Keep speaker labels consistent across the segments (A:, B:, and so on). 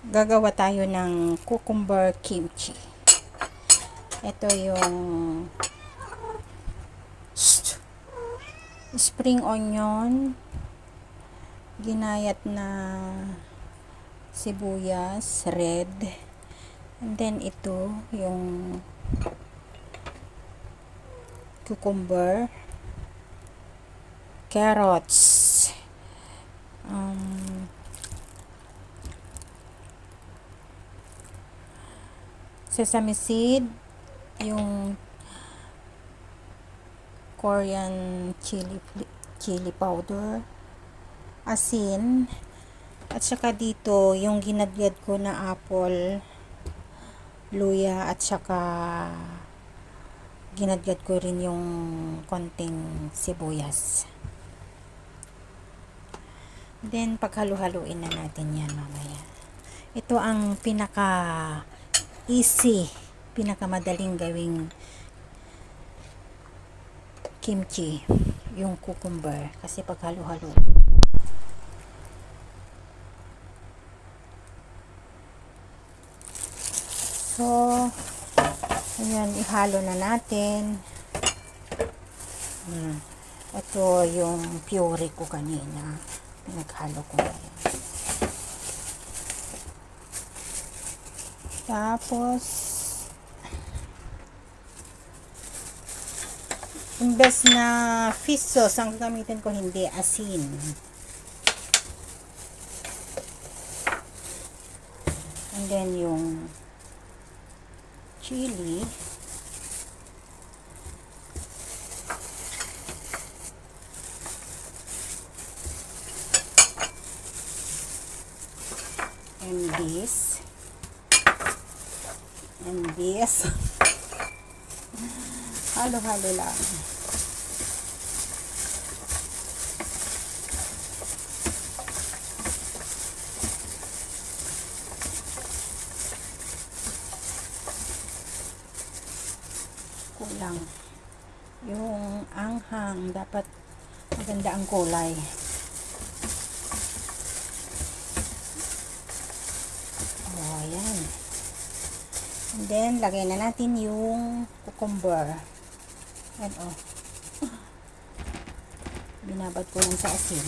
A: Gagawa tayo ng cucumber kimchi. Ito yung spring onion, ginayat na sibuyas, red. And then ito yung cucumber, carrots, sesame seed, yung Korean chili powder, asin, at saka dito yung ginadgad ko na apple, luya, at saka ginadgad ko rin yung konting sibuyas. Then paghalu-haluin na natin yan mamaya. Ito ang pinaka easy, pinakamadaling gawing kimchi, yung cucumber, kasi paghalo-halo. So, ayan, ihalo na natin. Ito yung puree ko kanina, pinaghalo ko na yan. Tapos, imbes na fish sauce ang gamitin ko, hindi, asin. And then yung chili, and this, and this. Halo-halo lang. Kulang yung anghang, dapat maganda ang kulay. Oh, ayan. And then lagay na natin yung cucumber. Ayan, oh. Binabad ko lang sa asin.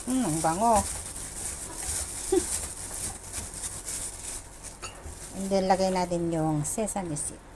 A: Ang bango. And then lagay natin yung sesame seed.